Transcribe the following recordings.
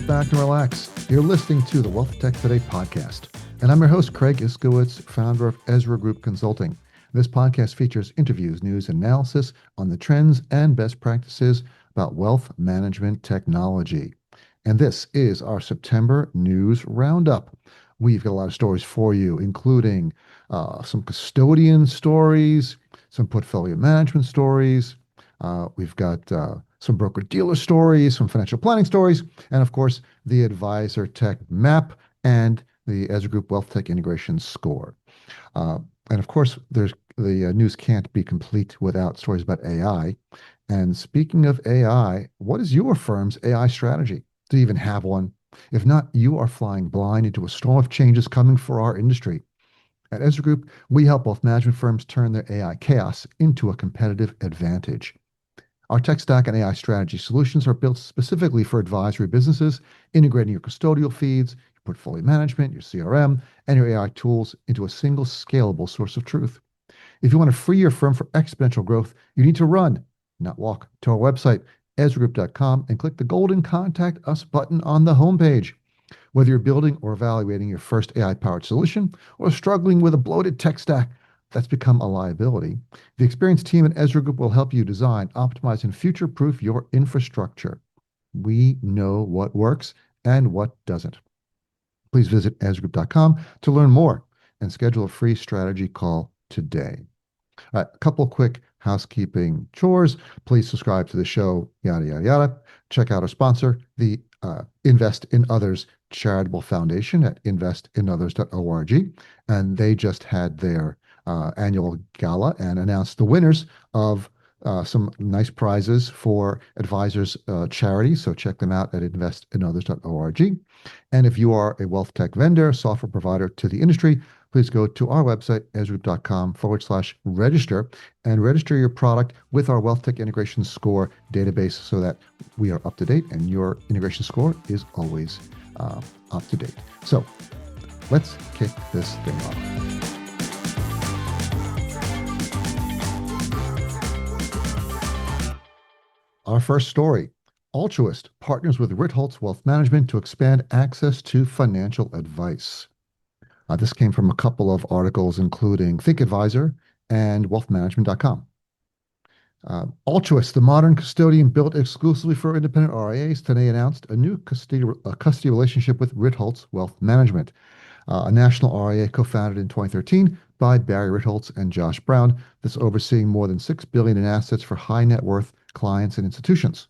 sit back and relax. You're listening to the WealthTech Today podcast, and I'm your host, Craig Iskowitz, founder of Ezra Group Consulting. This podcast features interviews, news, and analysis on the trends and best practices about wealth management technology. And this is our September news roundup. We've got a lot of stories for you, including some custodian stories, some portfolio management stories. We've got some broker-dealer stories, some financial planning stories, and of course, the Advisor Tech Map and the Ezra Group Wealth Tech Integration Score. And of course, the news can't be complete without stories about AI. And speaking of AI, what is your firm's AI strategy? Do you even have one? If not, you are flying blind into a storm of changes coming for our industry. At Ezra Group, we help wealth management firms turn their AI chaos into a competitive advantage. Our tech stack and AI strategy solutions are built specifically for advisory businesses, integrating your custodial feeds, your portfolio management, your CRM, and your AI tools into a single scalable source of truth. If you want to free your firm for exponential growth, you need to run, not walk, to our website, ezragroup.com, and click the golden Contact Us button on the homepage. Whether you're building or evaluating your first AI-powered solution or struggling with a bloated tech stack that's become a liability, the experienced team at Ezra Group will help you design, optimize, and future-proof your infrastructure. We know what works and what doesn't. Please visit ezragroup.com to learn more and schedule a free strategy call today. A couple quick housekeeping chores. Please subscribe to the show, yada, yada, yada. Check out our sponsor, the Invest in Others Charitable Foundation at investinothers.org. And they just had their annual gala and announced the winners of some nice prizes for advisors charities. So check them out at investinothers.org. And if you are a wealth tech vendor, software provider to the industry, please go to our website, ezragroup.com/register, and register your product with our Wealth Tech Integration Score database so that we are up to date and your integration score is always up to date. So let's kick this thing off. Our first story, Altruist partners with Ritholtz Wealth Management to expand access to financial advice. This came from a couple of articles, including Think Advisor and wealthmanagement.com. Altruist, the modern custodian built exclusively for independent RIAs, today announced a new custody relationship with Ritholtz Wealth Management, a national RIA co-founded in 2013 by Barry Ritholtz and Josh Brown, that's overseeing more than $6 billion in assets for high net worth clients and institutions.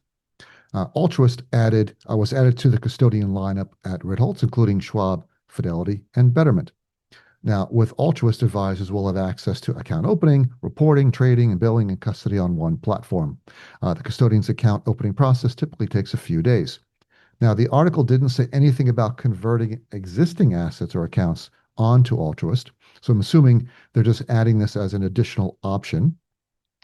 Altruist was added to the custodian lineup at Ritholtz, including Schwab, Fidelity, and Betterment. Now, with Altruist, advisors will have access to account opening, reporting, trading, and billing and custody on one platform. The custodian's account opening process typically takes a few days. Now, the article didn't say anything about converting existing assets or accounts onto Altruist, so I'm assuming they're just adding this as an additional option.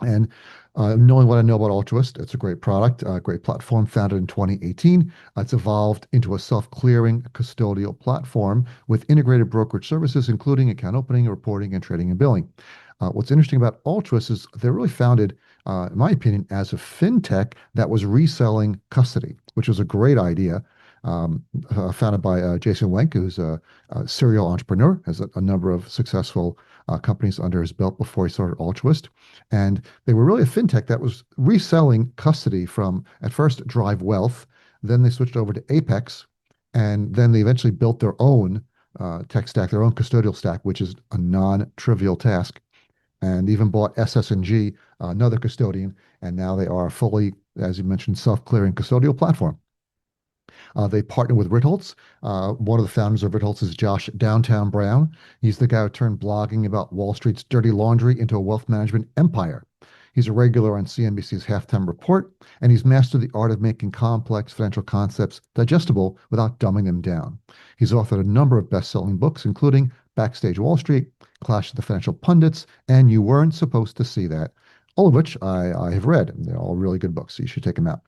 And knowing what I know about Altruist, it's a great product, a great platform founded in 2018. It's evolved into a self-clearing custodial platform with integrated brokerage services, including account opening, reporting, and trading and billing. What's interesting about Altruist is they're really founded, in my opinion, as a fintech that was reselling custody, which was a great idea. Founded by Jason Wenk, who's a serial entrepreneur, has a number of successful companies under his belt before he started Altruist. And they were really a fintech that was reselling custody from, at first, Drive Wealth. Then they switched over to Apex. And then they eventually built their own tech stack, their own custodial stack, which is a non-trivial task. And even bought SS&G, another custodian. And now they are fully, as you mentioned, self-clearing custodial platform. They partner with Ritholtz. One of the founders of Ritholtz is Josh Downtown Brown. He's the guy who turned blogging about Wall Street's dirty laundry into a wealth management empire. He's a regular on CNBC's Halftime Report, and he's mastered the art of making complex financial concepts digestible without dumbing them down. He's authored a number of best-selling books, including Backstage Wall Street, Clash of the Financial Pundits, and You Weren't Supposed to See That, all of which I have read. They're all really good books, so you should check them out.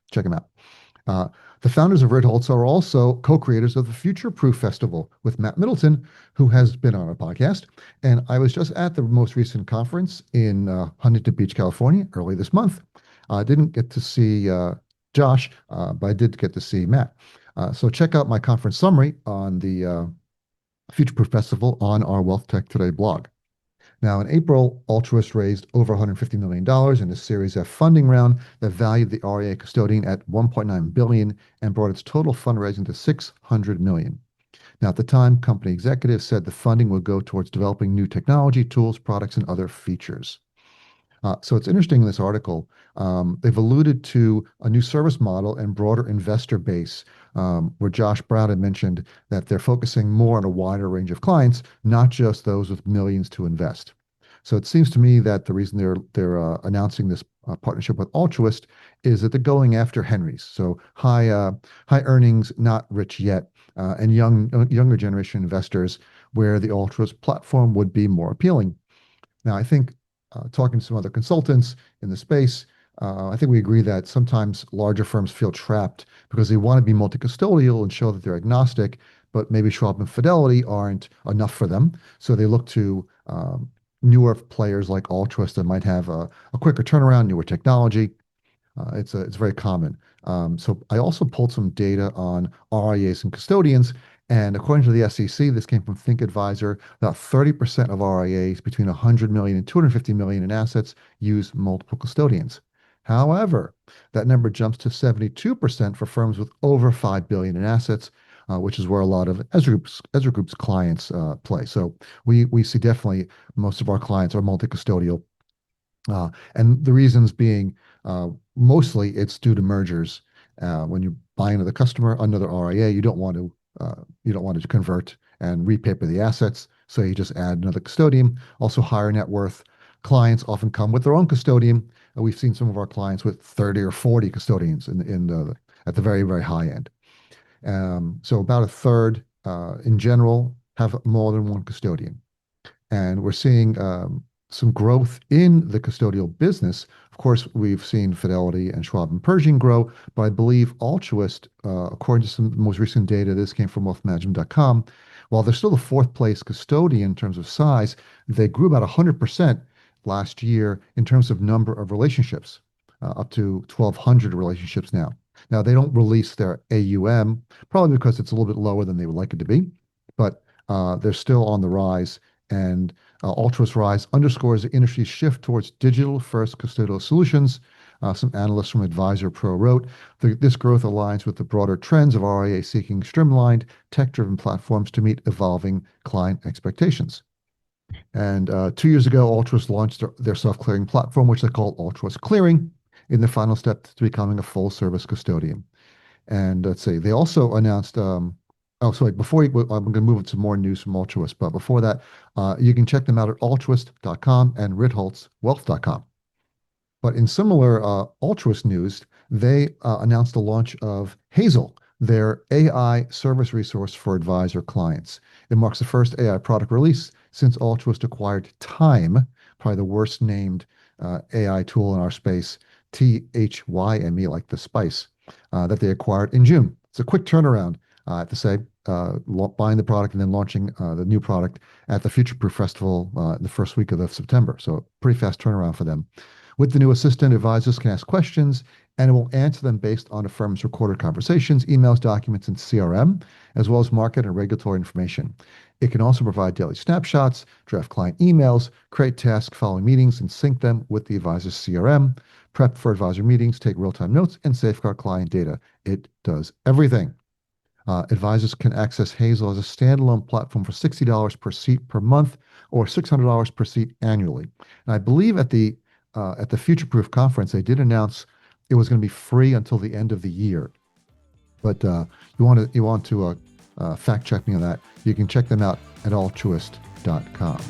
The founders of Ritholtz are also co-creators of the Future Proof Festival with Matt Middleton, who has been on our podcast. And I was just at the most recent conference in Huntington Beach, California, early this month. I didn't get to see Josh, but I did get to see Matt. So check out my conference summary on the Future Proof Festival on our WealthTech Today blog. Now, in April, Altruist raised over $150 million in a Series F funding round that valued the RIA custodian at $1.9 billion and brought its total fundraising to $600 million. Now, at the time, company executives said the funding would go towards developing new technology, tools, products, and other features. So it's interesting in this article, they've alluded to a new service model and broader investor base, where Josh Brown had mentioned that they're focusing more on a wider range of clients, not just those with millions to invest. So it seems to me that the reason they're announcing this partnership with Altruist is that they're going after Henrys, so high earnings, not rich yet, and younger generation investors, where the Altruist platform would be more appealing. Now, I think talking to some other consultants in the space, I think we agree that sometimes larger firms feel trapped because they want to be multi-custodial and show that they're agnostic, but maybe Schwab and Fidelity aren't enough for them. So they look to newer players like Altruist that might have a quicker turnaround, newer technology. It's very common. So I also pulled some data on RIAs and custodians, and according to the SEC, this came from Think Advisor. About 30% of RIAs between 100 million and 250 million in assets use multiple custodians. However, that number jumps to 72% for firms with over 5 billion in assets, which is where a lot of Ezra Group's clients play. So we see definitely most of our clients are multi-custodial, and the reasons being mostly it's due to mergers. When you buy into the customer, another RIA, you don't want to convert and repaper the assets, so you just add another custodian. Also, higher net worth clients often come with their own custodian. We've seen some of our clients with 30 or 40 custodians at the very, very high end. So about a third in general have more than one custodian. And we're seeing some growth in the custodial business. Of course, we've seen Fidelity and Schwab and Pershing grow, but I believe Altruist, according to some most recent data, this came from wealthmanagement.com, while they're still the fourth place custodian in terms of size, they grew about 100% last year in terms of number of relationships, up to 1,200 relationships now. Now, they don't release their AUM, probably because it's a little bit lower than they would like it to be, but they're still on the rise. And Altruist Rise underscores the industry's shift towards digital-first custodial solutions. Some analysts from Advisor Pro wrote, this growth aligns with the broader trends of RIA seeking streamlined, tech-driven platforms to meet evolving client expectations. And 2 years ago, Altruist launched their self-clearing platform, which they call Altruist Clearing, in the final step to becoming a full-service custodian. And let's see, they also announced oh, sorry. I'm going to move to more news from Altruist, but before that, you can check them out at altruist.com and ritholtzwealth.com. But in similar Altruist news, they announced the launch of Hazel, their AI service resource for advisor clients. It marks the first AI product release since Altruist acquired Time, probably the worst named AI tool in our space, THYME, like the spice, that they acquired in June. It's a quick turnaround. I have to say, buying the product and then launching the new product at the Future Proof Festival the first week of September. So pretty fast turnaround for them. With the new assistant, advisors can ask questions and it will answer them based on a firm's recorded conversations, emails, documents, and CRM, as well as market and regulatory information. It can also provide daily snapshots, draft client emails, create tasks following meetings, and sync them with the advisor's CRM, prep for advisor meetings, take real-time notes, and safeguard client data. It does everything. Advisors can access Hazel as a standalone platform for $60 per seat per month or $600 per seat annually. And I believe at the Future Proof conference, they did announce it was going to be free until the end of the year. But you want to fact check me on that. You can check them out at altruist.com.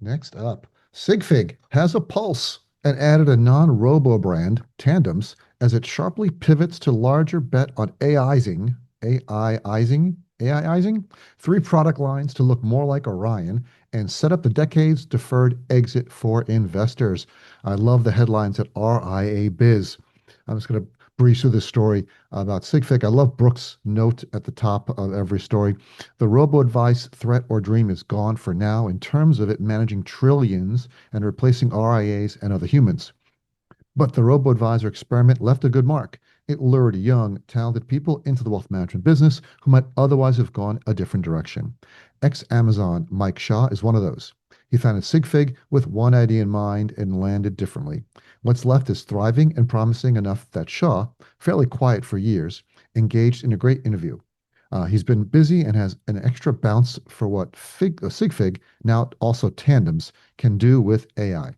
Next up, Sigfig has a pulse and added a non-robo brand, Tandems, as it sharply pivots to larger bet on AIizing, three product lines to look more like Orion and set up the decade's deferred exit for investors. I love the headlines at RIA Biz. I'm just going to breeze through this story about SigFig. I love Brooks' note at the top of every story. The robo-advice threat or dream is gone for now in terms of it managing trillions and replacing RIAs and other humans. But the robo-advisor experiment left a good mark. It lured young, talented people into the wealth management business who might otherwise have gone a different direction. Ex-Amazon Mike Shaw is one of those. He founded SigFig with one idea in mind and landed differently. What's left is thriving and promising enough that Shaw, fairly quiet for years, engaged in a great interview. He's been busy and has an extra bounce for what SigFig, now also Tandems, can do with AI.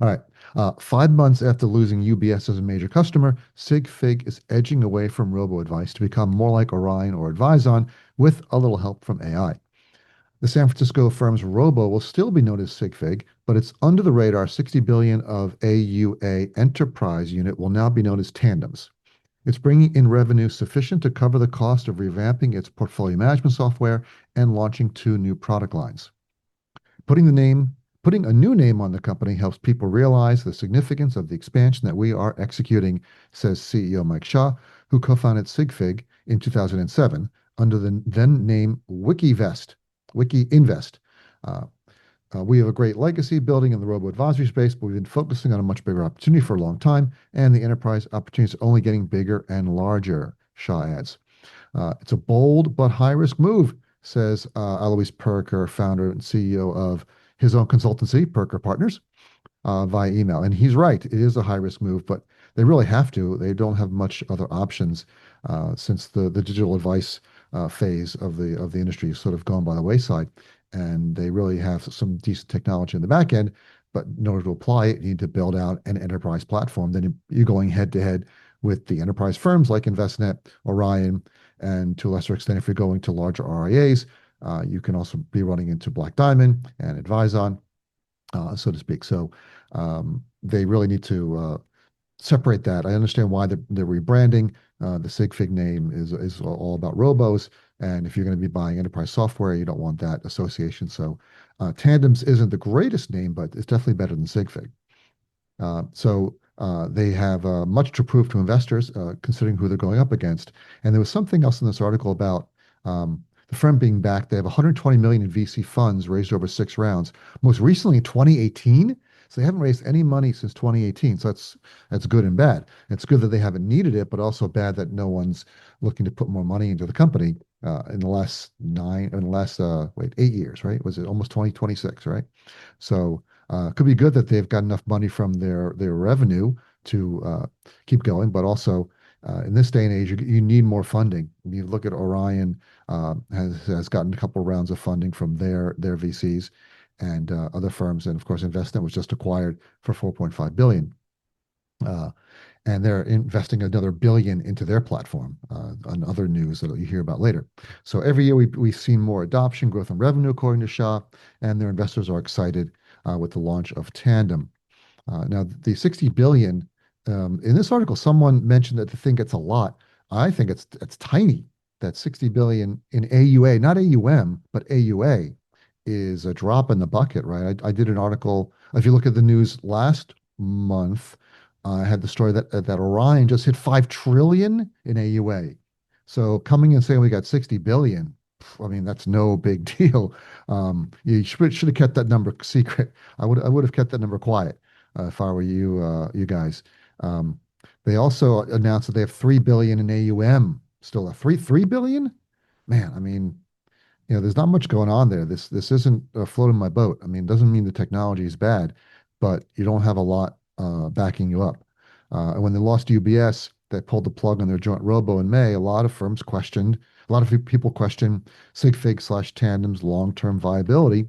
All right. 5 months after losing UBS as a major customer, SigFig is edging away from robo-advice to become more like Orion or Advizon with a little help from AI. The San Francisco firm's Robo will still be known as SigFig, but its under the radar 60 billion of AUA enterprise unit will now be known as Tandems. It's bringing in revenue sufficient to cover the cost of revamping its portfolio management software and launching two new product lines. Putting a new name on the company helps people realize the significance of the expansion that we are executing, says CEO Mike Shaw, who co-founded SigFig in 2007 under the then name WikiInvest. Uh, we have a great legacy building in the robo-advisory space, but we've been focusing on a much bigger opportunity for a long time, and the enterprise opportunities are only getting bigger and larger, Shaw adds. It's a bold but high-risk move, says Alois Perker, founder and CEO of his own consultancy, Perker Partners, via email. And he's right. It is a high-risk move, but they really have to. They don't have much other options since the digital advice phase of the industry has sort of gone by the wayside. And they really have some decent technology in the back end, but in order to apply it, you need to build out an enterprise platform. Then you're going head to head with the enterprise firms like Envestnet, Orion, and to a lesser extent, if you're going to larger RIAs, you can also be running into Black Diamond and Advizon, so to speak. So they really need to separate that. I understand why they're rebranding. The SigFig name is all about robos, and if you're going to be buying enterprise software, you don't want that association. So Tandems isn't the greatest name, but it's definitely better than SigFig. They have much to prove to investors, considering who they're going up against. And there was something else in this article about the firm being backed. They have 120 million in VC funds raised over 6 rounds, most recently in 2018. So they haven't raised any money since 2018. So that's good and bad. It's good that they haven't needed it, but also bad that no one's looking to put more money into the company in the last 8 years, right? Was it almost 2026, right? So it could be good that they've got enough money from their revenue to keep going, but also in this day and age, you need more funding. You look at Orion has gotten a couple of rounds of funding from their VCs and other firms, and of course, Envestnet was just acquired for 4.5 billion, and they're investing another billion into their platform. On other news that you hear about later. So every year we've seen more adoption, growth, and revenue, according to Shaw, and their investors are excited with the launch of Tandem. Now, the 60 billion in this article, someone mentioned that they think it's a lot. I think it's tiny. That 60 billion in AUA, not AUM, but AUA, is a drop in the bucket, right? I did an article. If you look at the news last month, I had the story that Orion just hit 5 trillion in AUA. So coming and saying we got 60 billion, I mean, that's no big deal. You should have kept that number secret. I would have kept that number quiet if I were you guys. They also announced that they have 3 billion in AUM. Still a 3 billion? Man, I mean, there's not much going on there. This isn't floating my boat. I mean, it doesn't mean the technology is bad, but you don't have a lot backing you up. And when they lost UBS, they pulled the plug on their joint robo in May. A lot of people questioned SigFig/Tandem's long-term viability,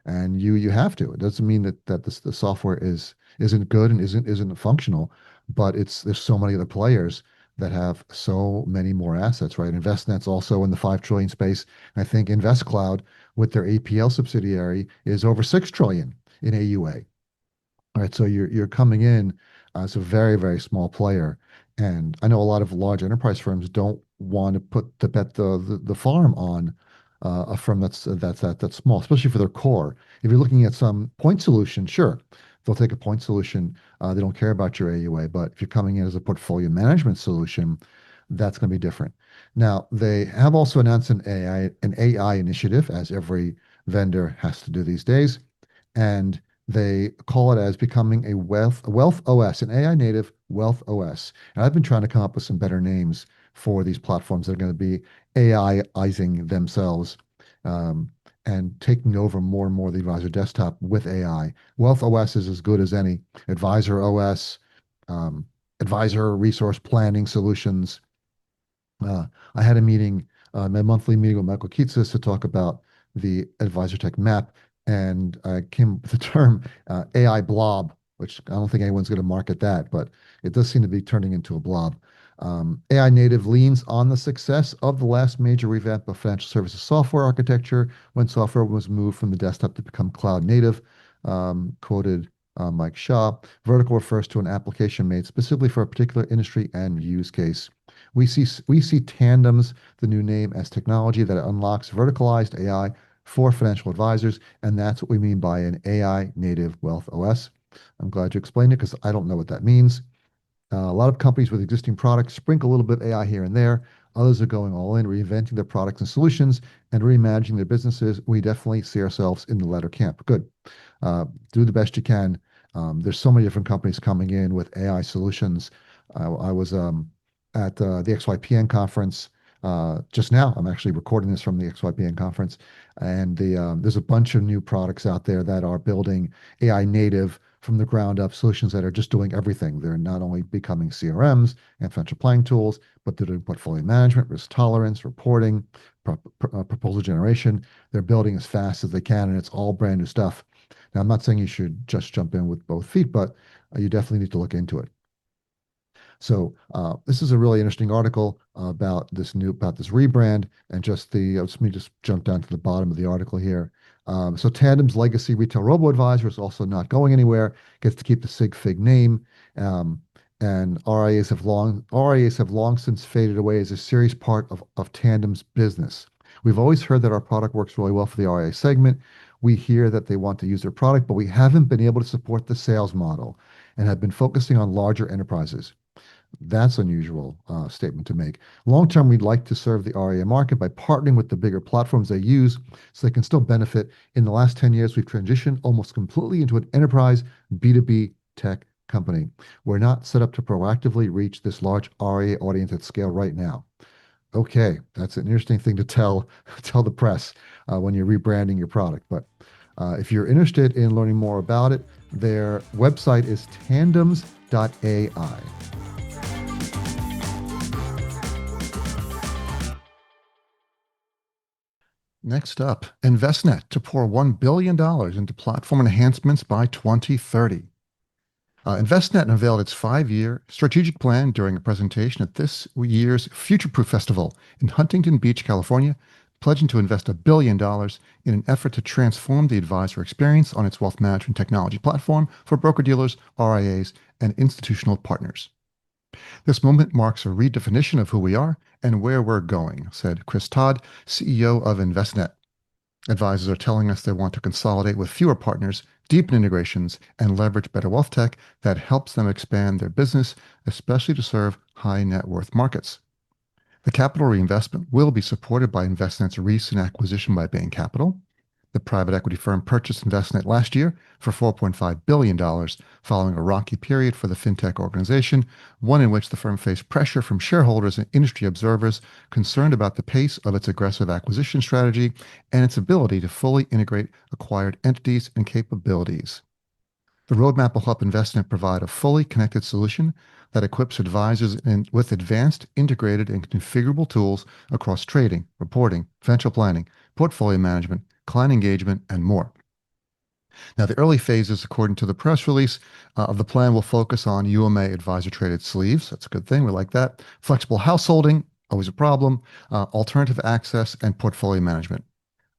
and you have to. It doesn't mean that the software isn't good and isn't functional, but there's so many other players that have so many more assets, right? Envestnet's also in the 5 trillion space. I think InvestCloud with their APL subsidiary is over 6 trillion in AUA. All right, so you're coming in as a very, very small player. And I know a lot of large enterprise firms don't want to bet the farm on a firm that's small, especially for their core. If you're looking at some point solution, sure, they'll take a point solution. They don't care about your AUA, but if you're coming in as a portfolio management solution, that's going to be different. Now, they have also announced an AI initiative, as every vendor has to do these days, and they call it as becoming a wealth OS, an AI native wealth OS. And I've been trying to come up with some better names for these platforms that are going to be AIizing themselves, um, and taking over more and more of the advisor desktop with AI. Wealth OS is as good as any. Advisor OS, um, advisor resource planning solutions. Uh, I had a meeting, my monthly meeting with Michael Kitces to talk about the Advisor Tech map, and I came up with the term AI blob, which I don't think anyone's going to market that, but it does seem to be turning into a blob. AI native leans on the success of the last major revamp of financial services software architecture when software was moved from the desktop to become cloud native. Quoted Mike Shaw. Vertical refers to an application made specifically for a particular industry and use case. We see Tandems, the new name, as technology that unlocks verticalized AI for financial advisors, and that's what we mean by an AI native wealth OS. I'm glad you explained it because I don't know what that means. A lot of companies with existing products sprinkle a little bit of AI here and there. Others are going all in, reinventing their products and solutions and reimagining their businesses. We definitely see ourselves in the latter camp. Good. Do the best you can. There's so many different companies coming in with AI solutions. I was at the XYPN conference just now. I'm actually recording this from the XYPN conference, and there's a bunch of new products out there that are building AI native from the ground up solutions that are just doing everything. They're not only becoming CRMs and financial planning tools, but they're doing portfolio management, risk tolerance, reporting, proposal generation. They're building as fast as they can, and it's all brand new stuff. Now, I'm not saying you should just jump in with both feet, but you definitely need to look into it. So this is a really interesting article about this rebrand, and just let me just jump down to the bottom of the article here. So Tandem's legacy retail robo-advisor is also not going anywhere, gets to keep the Sig Fig name. And RIAs have long since faded away as a serious part of Tandem's business. We've always heard that our product works really well for the RIA segment. We hear that they want to use their product, but we haven't been able to support the sales model and have been focusing on larger enterprises. That's an unusual statement to make. Long term, we'd like to serve the RIA market by partnering with the bigger platforms they use so they can still benefit. In the last 10 years, we've transitioned almost completely into an enterprise B2B tech company. We're not set up to proactively reach this large RIA audience at scale right now. Okay, that's an interesting thing to tell the press when you're rebranding your product. But if you're interested in learning more about it, their website is tandems.ai. Next up, Envestnet to pour $1 billion into platform enhancements by 2030. Envestnet unveiled its 5-year strategic plan during a presentation at this year's Future Proof Festival in Huntington Beach, California, pledging to invest $1 billion in an effort to transform the advisor experience on its wealth management technology platform for broker-dealers, RIAs, and institutional partners. This moment marks a redefinition of who we are and where we're going, said Chris Todd, CEO of Envestnet. Advisors are telling us they want to consolidate with fewer partners, deepen integrations, and leverage better wealth tech that helps them expand their business, especially to serve high net worth markets. The capital reinvestment will be supported by Envestnet's recent acquisition by Bain Capital. The private equity firm purchased Envestnet last year for $4.5 billion, following a rocky period for the fintech organization, one in which the firm faced pressure from shareholders and industry observers concerned about the pace of its aggressive acquisition strategy and its ability to fully integrate acquired entities and capabilities. The roadmap will help Envestnet provide a fully connected solution that equips advisors with advanced, integrated, and configurable tools across trading, reporting, financial planning, portfolio management, client engagement, and more. Now, the early phases, according to the press release of the plan, will focus on UMA advisor-traded sleeves. That's a good thing. We like that. Flexible householding, always a problem. Alternative access, and portfolio management.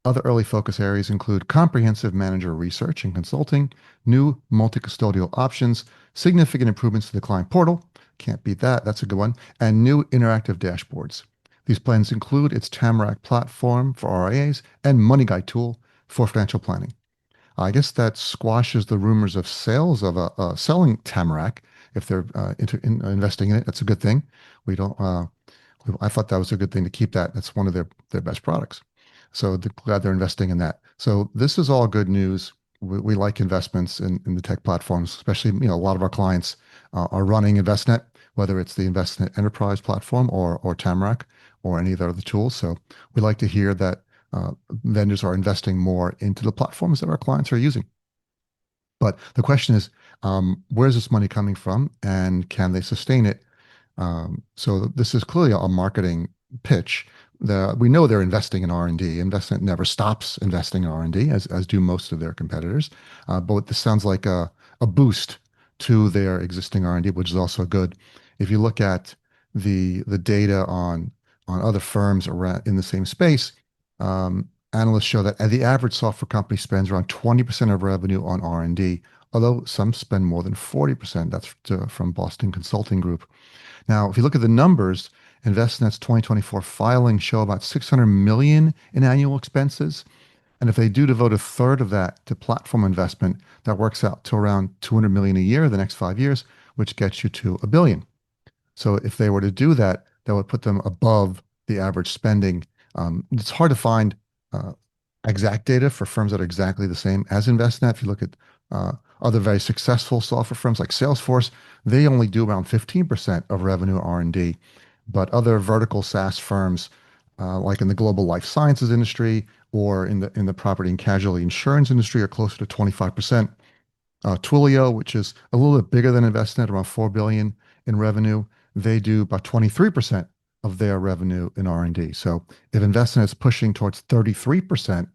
Other early focus areas include comprehensive manager research and consulting, new multi-custodial options, significant improvements to the client portal, can't beat that, that's a good one, and new interactive dashboards. These plans include its Tamarack platform for RIAs and Money Guide tool for financial planning. I guess that squashes the rumors of sales of selling Tamarack if they're investing in it. That's a good thing. We don't. I thought that was a good thing to keep that. That's one of their best products. So glad they're investing in that. So this is all good news. We like investments in the tech platforms, especially a lot of our clients are running Envestnet, whether it's the Envestnet Enterprise platform or Tamarack or any of the other tools. So we like to hear that vendors are investing more into the platforms that our clients are using. But the question is, where's this money coming from, and can they sustain it? So this is clearly a marketing pitch. We know they're investing in R&D. Envestnet never stops investing in R&D, as do most of their competitors. But this sounds like a boost to their existing R&D, which is also good. If you look at the data on other firms around in the same space, analysts show that the average software company spends around 20% of revenue on R&D, although some spend more than 40%. That's from Boston Consulting Group. Now, if you look at the numbers, Envestnet's 2024 filings show about 600 million in annual expenses. And if they do devote a third of that to platform investment, that works out to around 200 million a year the next 5 years, which gets you to a billion. So if they were to do that, that would put them above the average spending. It's hard to find uh, exact data for firms that are exactly the same as Envestnet. If you look at other very successful software firms like Salesforce, they only do around 15% of revenue R&D. But other vertical SaaS firms, like in the global life sciences industry or in the property and casualty insurance industry, are closer to 25%. Twilio, which is a little bit bigger than Envestnet, around 4 billion in revenue, they do about 23% of their revenue in R&D. So if Envestnet is pushing towards 33%,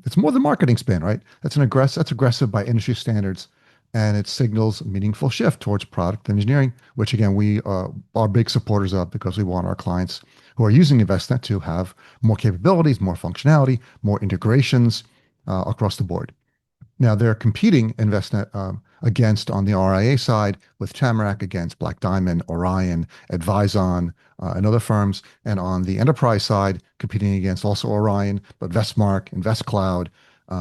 it's more than marketing spend, right? That's aggressive by industry standards, and it signals a meaningful shift towards product engineering, which again we are big supporters of because we want our clients who are using Envestnet to have more capabilities, more functionality, more integrations across the board. Now they're competing Envestnet against on the RIA side with Tamarack against Black Diamond, Orion, Advizon, and other firms, and on the enterprise side competing against also Orion, but Vestmark, InvestCloud,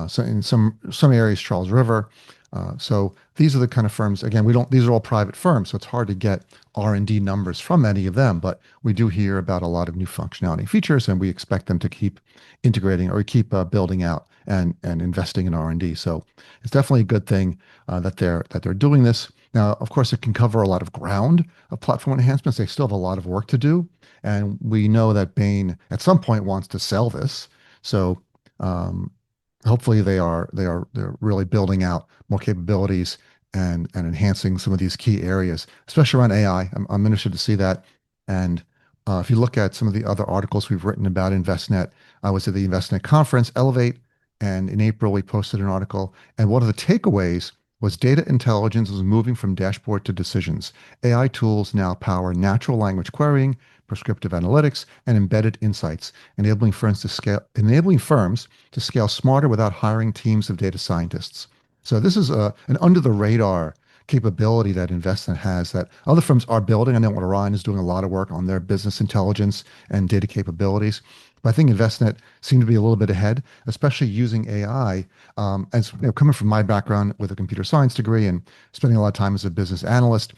so in some areas Charles River. So these are the kind of firms. Again, we don't. These are all private firms, so it's hard to get R&D numbers from any of them. But we do hear about a lot of new functionality and features, and we expect them to keep integrating or keep building out and investing in R&D. So it's definitely a good thing that they're doing this. Now, of course, it can cover a lot of ground of platform enhancements. They still have a lot of work to do, and we know that Bain at some point wants to sell this. So hopefully they're really building out more capabilities and enhancing some of these key areas, especially around AI. I'm interested to see that. And if you look at some of the other articles we've written about Envestnet, I was at the Envestnet conference, Elevate, and in April we posted an article. And one of the takeaways was data intelligence is moving from dashboard to decisions. AI tools now power natural language querying, prescriptive analytics, and embedded insights, enabling firms to scale smarter without hiring teams of data scientists. So this is an under the radar capability that Envestnet has that other firms are building. I know Orion is doing a lot of work on their business intelligence and data capabilities. But I think Envestnet seemed to be a little bit ahead, especially using AI. As coming from my background with a computer science degree and spending a lot of time as a business analyst,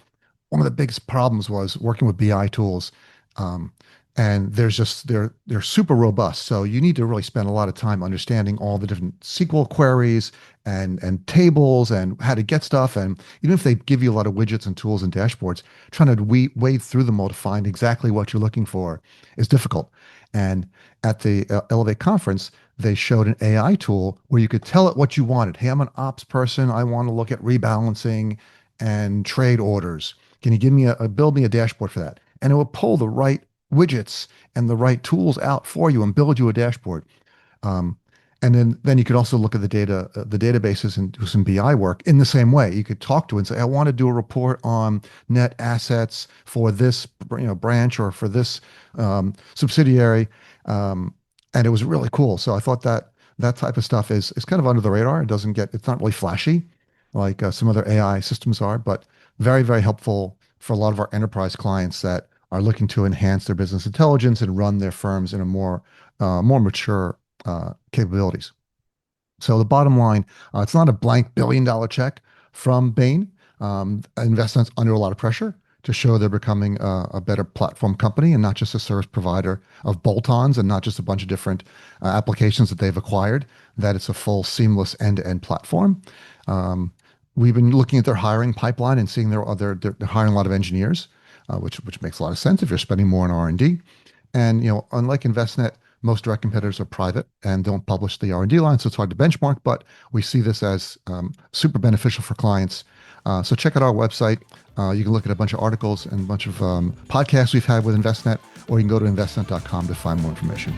one of the biggest problems was working with BI tools. Um, and they're super robust. So you need to really spend a lot of time understanding all the different SQL queries and tables and how to get stuff. And even if they give you a lot of widgets and tools and dashboards, trying to wade through them all to find exactly what you're looking for is difficult. And at the Elevate conference, they showed an AI tool where you could tell it what you wanted. Hey, I'm an ops person. I want to look at rebalancing and trade orders. Can you build me a dashboard for that? And it will pull the right widgets and the right tools out for you and build you a dashboard. Um, and then you could also look at the databases and do some BI work in the same way. You could talk to it and say, I want to do a report on net assets for this branch or for this subsidiary. And it was really cool. So I thought that type of stuff is kind of under the radar. It's not really flashy like some other AI systems are, but very, very helpful for a lot of our enterprise clients that are looking to enhance their business intelligence and run their firms in a more mature capabilities. So the bottom line, it's not a blank $1 billion check from Bain. Investments under a lot of pressure to show they're becoming a better platform company and not just a service provider of bolt-ons and not just a bunch of different applications that they've acquired, that it's a full seamless end-to-end platform. Um, we've been looking at their hiring pipeline and seeing they're hiring a lot of engineers, which makes a lot of sense if you're spending more on R&D. And unlike Envestnet, most direct competitors are private and don't publish the R&D line, so it's hard to benchmark. But we see this as super beneficial for clients. So check out our website. You can look at a bunch of articles and a bunch of podcasts we've had with Envestnet, or you can go to envestnet.com to find more information.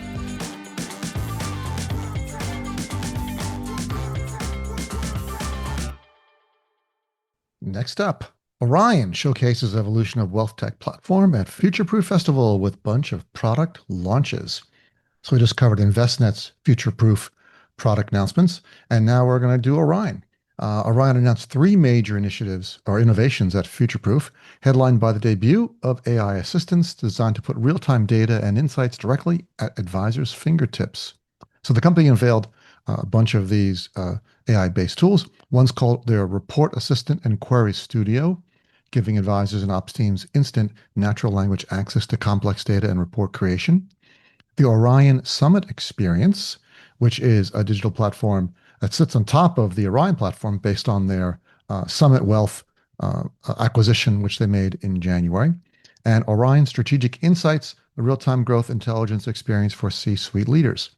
Next up, Orion showcases evolution of wealth tech platform at Future Proof Festival with bunch of product launches. So we just covered Envestnet's future-proof product announcements, and now we're going to do Orion. Orion announced three major initiatives or innovations at Future-Proof, headlined by the debut of AI assistants designed to put real-time data and insights directly at advisors' fingertips. So the company unveiled a bunch of these AI-based tools. One's called their Report Assistant and Query Studio, giving advisors and ops teams instant natural language access to complex data and report creation. The Orion Summit Experience, which is a digital platform that sits on top of the Orion platform based on their Summit Wealth acquisition, which they made in January. And Orion Strategic Insights, the real-time growth intelligence experience for C-suite leaders.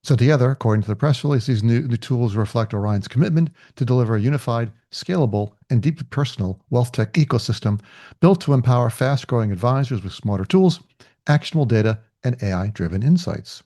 So together, according to the press release, these new tools reflect Orion's commitment to deliver a unified, scalable, and deeply personal wealth tech ecosystem built to empower fast-growing advisors with smarter tools, actionable data, and AI-driven insights.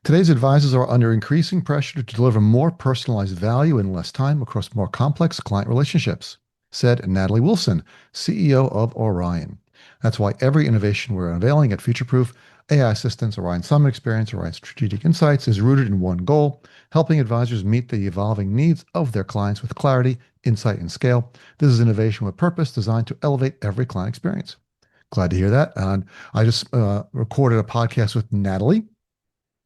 Today's advisors are under increasing pressure to deliver more personalized value in less time across more complex client relationships, said Natalie Wilson, CEO of Orion. That's why every innovation we're unveiling at Futureproof, AI Assistants, Orion Summit Experience, Orion Strategic Insights, is rooted in one goal, helping advisors meet the evolving needs of their clients with clarity, insight, and scale. This is innovation with purpose designed to elevate every client experience. Glad to hear that. And I just recorded a podcast with Natalie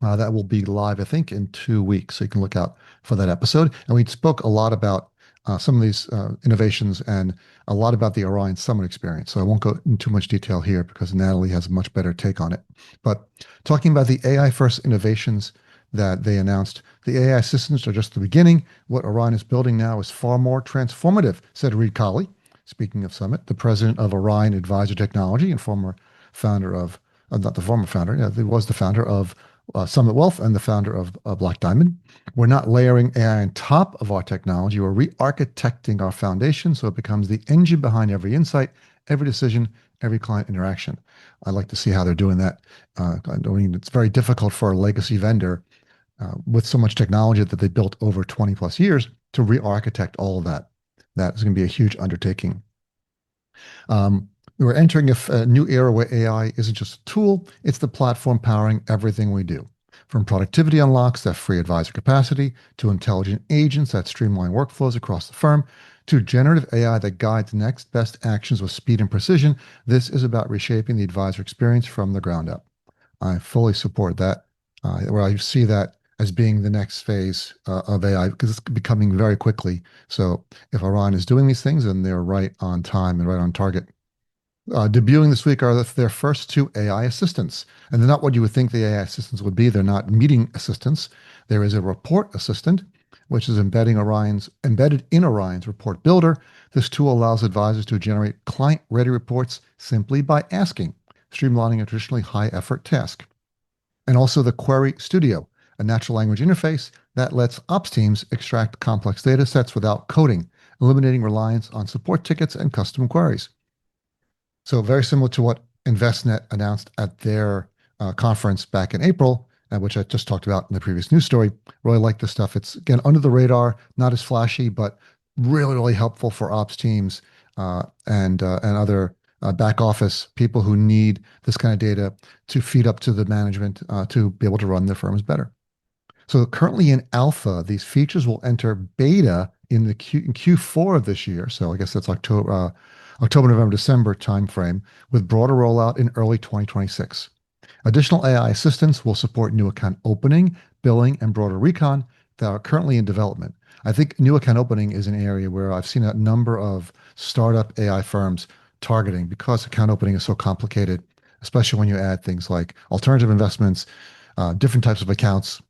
that will be live, I think, in 2 weeks. So you can look out for that episode. And we spoke a lot about some of these innovations and a lot about the Orion Summit experience. So I won't go into too much detail here because Natalie has a much better take on it. But talking about the AI first innovations that they announced, the AI assistants are just the beginning. What Orion is building now is far more transformative, said Reed Colley. Speaking of Summit, the president of Orion Advisor Technology and former founder of, not the former founder, yeah, he was the founder of Summit Wealth and the founder of Black Diamond. We're not layering AI on top of our technology. We're re-architecting our foundation so it becomes the engine behind every insight, every decision, every client interaction. I'd like to see how they're doing that. I mean, it's very difficult for a legacy vendor with so much technology that they built over 20 plus years to re-architect all of that. That is going to be a huge undertaking. We're entering a new era where AI isn't just a tool, it's the platform powering everything we do. From productivity unlocks that free advisor capacity, to intelligent agents that streamline workflows across the firm, to generative AI that guides next best actions with speed and precision, this is about reshaping the advisor experience from the ground up. I fully support that, where I see that as being the next phase of AI because it's becoming very quickly. So if Orion is doing these things, then they're right on time and right on target. Debuting this week are their first two AI assistants. And they're not what you would think the AI assistants would be. They're not meeting assistants. There is a report assistant, which is embedded in Orion's report builder. This tool allows advisors to generate client-ready reports simply by asking, streamlining a traditionally high-effort task. And also the Query Studio, a natural language interface that lets ops teams extract complex data sets without coding, eliminating reliance on support tickets and custom queries. So very similar to what Envestnet announced at their conference back in April, which I just talked about in the previous news story. Really like this stuff. It's, again, under the radar, not as flashy, but really, really helpful for ops teams and other back office people who need this kind of data to feed up to the management to be able to run their firms better. So currently in alpha, these features will enter beta in Q4 of this year. So I guess that's October, November, December timeframe, with broader rollout in early 2026. Additional AI assistants will support new account opening, billing, and broader recon, that are currently in development. I think new account opening is an area where I've seen a number of startup AI firms targeting because account opening is so complicated, especially when you add things like alternative investments, different types of accounts,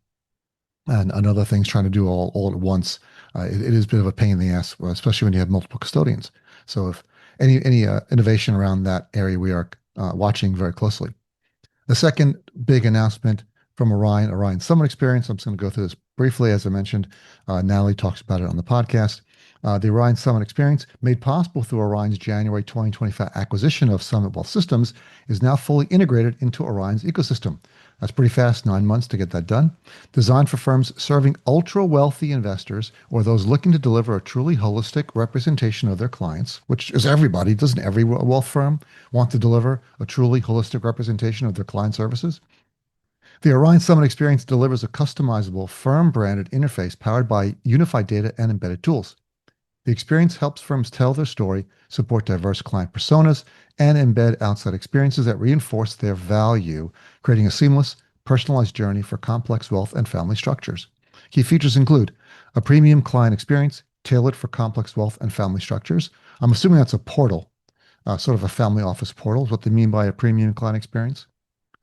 and other things trying to do all at once. It is a bit of a pain in the ass, especially when you have multiple custodians. So if any innovation around that area, we are watching very closely. The second big announcement from Orion Summit Experience. I'm just going to go through this briefly. As I mentioned, Natalie talks about it on the podcast. The Orion Summit Experience, made possible through Orion's January 2025 acquisition of Summit Wealth Systems, is now fully integrated into Orion's ecosystem. That's pretty fast, 9 months to get that done. Designed for firms serving ultra wealthy investors or those looking to deliver a truly holistic representation of their clients, which is everybody. Doesn't every wealth firm want to deliver a truly holistic representation of their client services? The Orion Summit Experience delivers a customizable, firm-branded interface powered by unified data and embedded tools. The experience helps firms tell their story, support diverse client personas, and embed outside experiences that reinforce their value, creating a seamless, personalized journey for complex wealth and family structures. Key features include a premium client experience tailored for complex wealth and family structures. I'm assuming that's a portal, sort of a family office portal is what they mean by a premium client experience.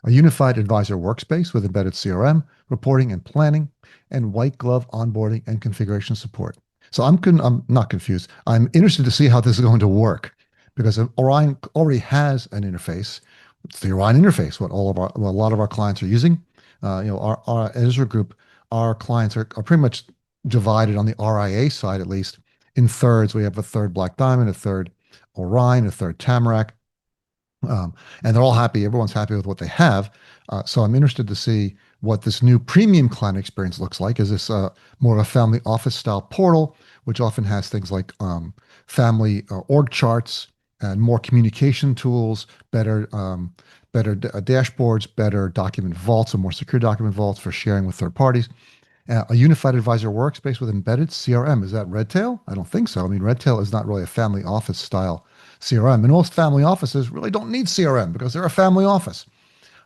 A unified advisor workspace with embedded CRM, reporting and planning, and white glove onboarding and configuration support. So I'm not confused. I'm interested to see how this is going to work because Orion already has an interface. It's the Orion interface, what a lot of our clients are using. Our Ezra group, our clients are pretty much divided on the RIA side, at least, in thirds. We have a third Black Diamond, a third Orion, a third Tamarack. And they're all happy. Everyone's happy with what they have. So I'm interested to see what this new premium client experience looks like. Is this more of a family office style portal, which often has things like family org charts and more communication tools, better dashboards, better document vaults, and more secure document vaults for sharing with third parties. A unified advisor workspace with embedded CRM. Is that Redtail? I don't think so. I mean, Redtail is not really a family office style CRM. And most family offices really don't need CRM because they're a family office.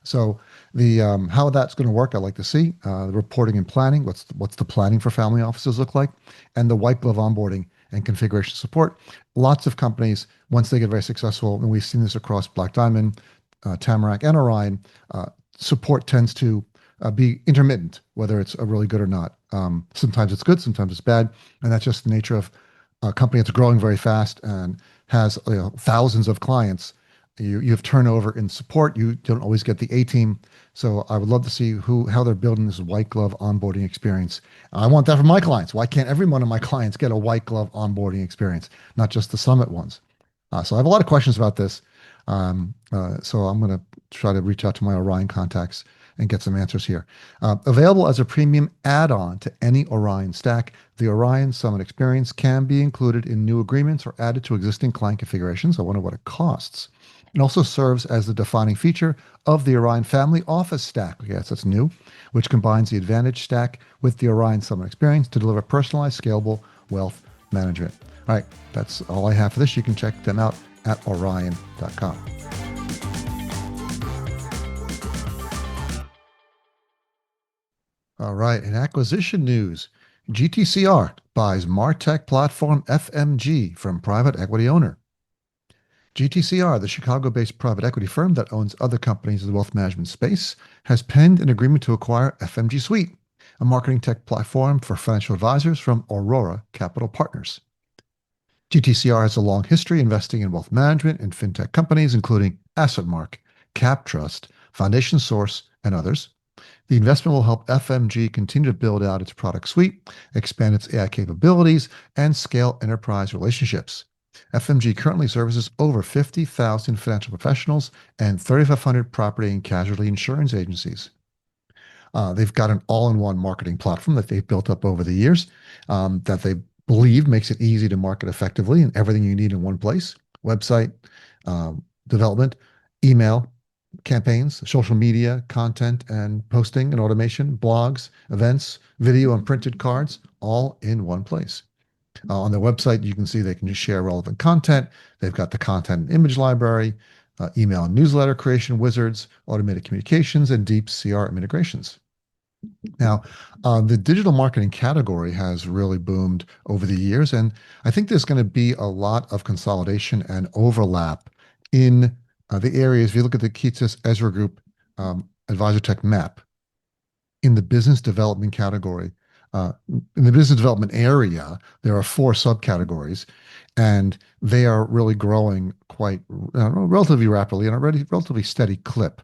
So the how that's going to work, I'd like to see. The reporting and planning, what's the planning for family offices look like? And the white glove onboarding and configuration support. Lots of companies, once they get very successful, and we've seen this across Black Diamond, Tamarack, and Orion, support tends to be intermittent, whether it's really good or not. Sometimes it's good, sometimes it's bad. And that's just the nature of a company that's growing very fast and has thousands of clients. You have turnover in support. You don't always get the A team. So I would love to see how they're building this white glove onboarding experience. I want that for my clients. Why can't every one of my clients get a white glove onboarding experience, not just the Summit ones? So I have a lot of questions about this. So I'm going to try to reach out to my Orion contacts and get some answers here. Available as a premium add-on to any Orion stack, the Orion Summit Experience can be included in new agreements or added to existing client configurations. I wonder what it costs. It also serves as the defining feature of the Orion Family Office stack. Yes, that's new, which combines the Advantage stack with the Orion Summit Experience to deliver personalized, scalable wealth management. All right, that's all I have for this. You can check them out at orion.com. All right, in acquisition news, GTCR buys MarTech platform FMG from private equity owner. GTCR, the Chicago-based private equity firm that owns other companies in the wealth management space, has penned an agreement to acquire FMG Suite, a marketing tech platform for financial advisors from Aurora Capital Partners. GTCR has a long history investing in wealth management and fintech companies, including AssetMark, CapTrust, Foundation Source, and others. The investment will help FMG continue to build out its product suite, expand its AI capabilities, and scale enterprise relationships. FMG currently services over 50,000 financial professionals and 3,500 property and casualty insurance agencies. They've got an all-in-one marketing platform that they've built up over the years that they believe makes it easy to market effectively and everything you need in one place: website, development, email, campaigns, social media, content and posting and automation, blogs, events, video and printed cards, all in one place. On their website, you can see they can just share relevant content. They've got the content and image library, email and newsletter creation wizards, automated communications, and deep CRM integrations. Now, the digital marketing category has really boomed over the years, and I think there's going to be a lot of consolidation and overlap in the areas. If you look at the Keatis Ezra Group Advisor Tech map, in the business development category, in the business development area, there are four subcategories, and they are really growing quite relatively rapidly and a relatively steady clip.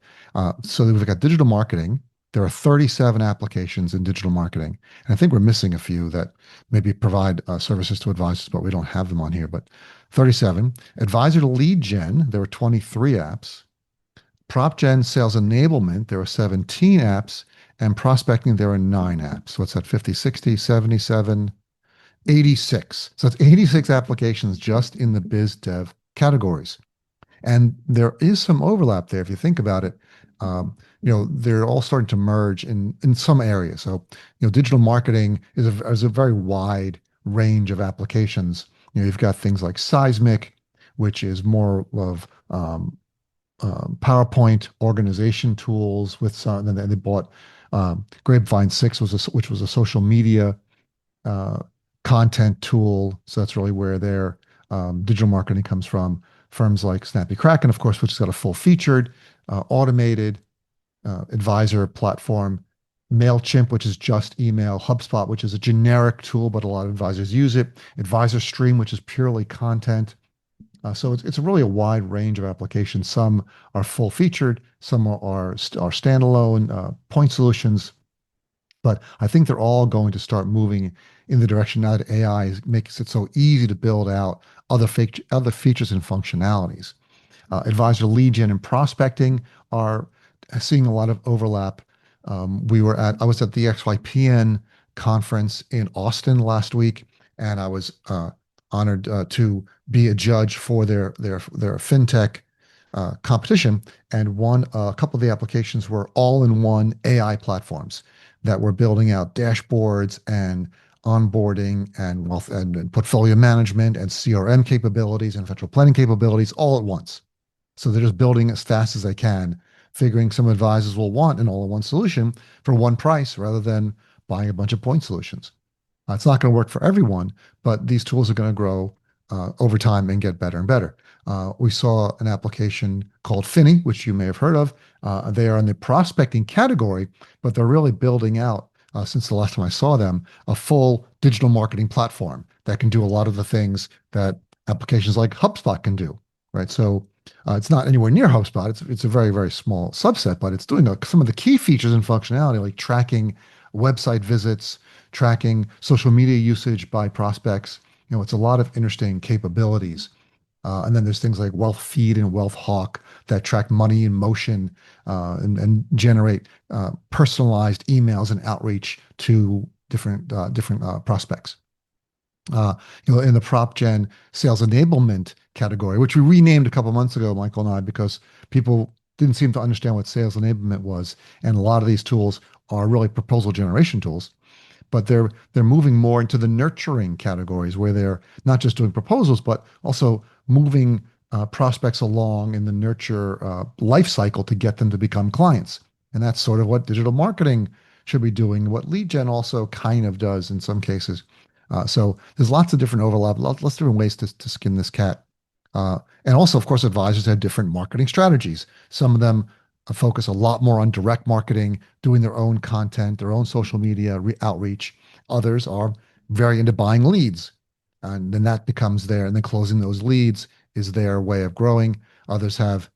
So we've got digital marketing. There are 37 applications in digital marketing. And I think we're missing a few that maybe provide services to advisors, but we don't have them on here. But 37. Advisor to lead gen, there are 23 apps. Prop Gen Sales Enablement, there are 17 apps, and prospecting, there are 9 apps. So what's that, 50, 60, 77, 86. So it's 86 applications just in the biz dev categories. And there is some overlap there if you think about it. They're all starting to merge in some areas. So, digital marketing is a very wide range of applications. You've got things like Seismic, which is more of PowerPoint organization tools with some, and then they bought Grapevine 6, which was a social media uh, content tool. So that's really where their digital marketing comes from. Firms like Snappy Kraken, of course, which has got a full featured, automated advisor platform. MailChimp, which is just email. HubSpot, which is a generic tool, but a lot of advisors use it. Advisor Stream, which is purely content. So it's really a wide range of applications. Some are full featured, some are standalone point solutions. But I think they're all going to start moving in the direction now that AI makes it so easy to build out other features and functionalities. Advisor lead gen and prospecting are seeing a lot of overlap. I was at the XYPN conference in Austin last week, and I was honored to be a judge for their fintech competition. And a couple of the applications were all-in-one AI platforms that were building out dashboards and onboarding and wealth and portfolio management and CRM capabilities and financial planning capabilities all at once. So they're just building as fast as they can, figuring some advisors will want an all-in-one solution for one price rather than buying a bunch of point solutions. It's not going to work for everyone, but these tools are going to grow over time and get better and better. We saw an application called Finny, which you may have heard of. They are in the prospecting category, but they're really building out, since the last time I saw them, a full digital marketing platform that can do a lot of the things that applications like HubSpot can do, right? So it's not anywhere near HubSpot. It's a very, very small subset, but it's doing some of the key features and functionality, like tracking website visits, tracking social media usage by prospects. It's a lot of interesting capabilities. And then there's things like Wealth Feed and Wealth Hawk that track money in motion and generate personalized emails and outreach to different prospects. In the prop gen sales enablement category, which we renamed a couple months ago, Michael and I, because people didn't seem to understand what sales enablement was, and a lot of these tools are really proposal generation tools, but they're moving more into the nurturing categories where they're not just doing proposals, but also moving prospects along in the nurture life cycle to get them to become clients. And that's sort of what digital marketing should be doing, what lead gen also kind of does in some cases. So there's lots of different overlap, lots of different ways to skin this cat. And also, of course, advisors have different marketing strategies. Some of them focus a lot more on direct marketing, doing their own content, their own social media outreach. Others are very into buying leads. And then that becomes and then closing those leads is their way of growing. Others have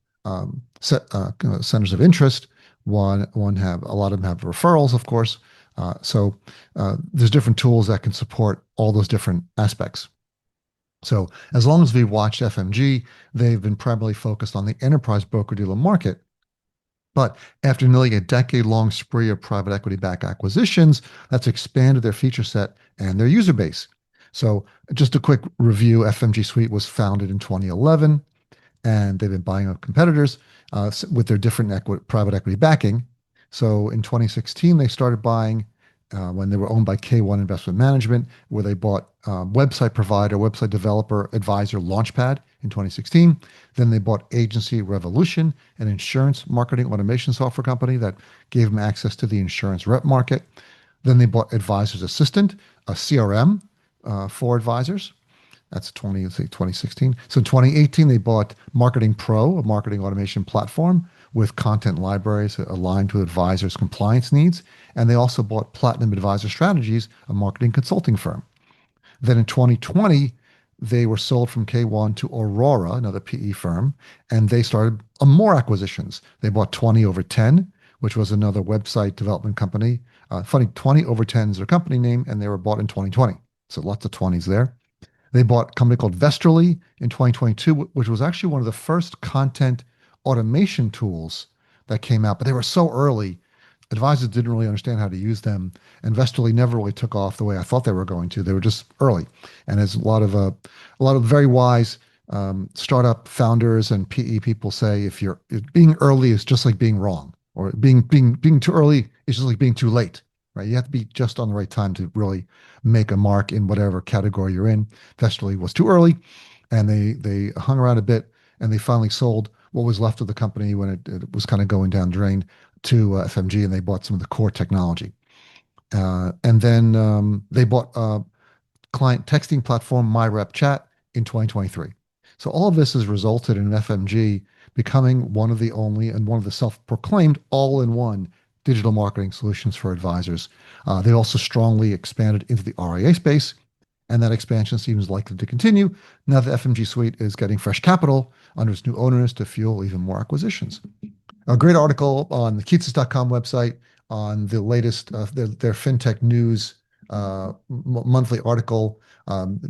centers of interest. A lot of them have referrals, of course. So there's different tools that can support all those different aspects. So as long as we've watched FMG, they've been primarily focused on the enterprise broker-dealer market. But after nearly a decade-long spree of private equity-backed acquisitions, that's expanded their feature set and their user base. So just a quick review, FMG Suite was founded in 2011, and they've been buying up competitors with their different private equity backing. So in 2016, they started buying when they were owned by K1 Investment Management, where they bought website provider, website developer, advisor Launchpad in 2016. Then they bought Agency Revolution, an insurance marketing automation software company that gave them access to the insurance rep market. Then they bought Advisor's Assistant, a CRM for advisors. That's 2016. So in 2018, they bought Marketing Pro, a marketing automation platform with content libraries aligned to advisors' compliance needs. And they also bought Platinum Advisor Strategies, a marketing consulting firm. Then in 2020, they were sold from K1 to Aurora, another PE firm, and they started more acquisitions. They bought 20 over 10, which was another website development company. Funny, 20 over 10 is their company name, and they were bought in 2020. So lots of 20s there. They bought a company called Vesterly in 2022, which was actually one of the first content automation tools that came out, but they were so early. Advisors didn't really understand how to use them, and Vesterly never really took off the way I thought they were going to. They were just early, and as a lot of very wise startup founders and PE people say, if being early is just like being wrong, or being too early is just like being too late. Right? You have to be just on the right time to really make a mark in whatever category you're in. Vesterly was too early, and they hung around a bit, and they finally sold what was left of the company when it was kind of going down the drain to FMG, and they bought some of the core technology. And then they bought client texting platform MyRepChat in 2023. So all of this has resulted in FMG becoming one of the only and one of the self-proclaimed all-in-one digital marketing solutions for advisors. They also strongly expanded into the RIA space, and that expansion seems likely to continue now that FMG Suite is getting fresh capital under its new owners to fuel even more acquisitions. A great article on the Keatsis.com website on the latest, their FinTech news monthly article.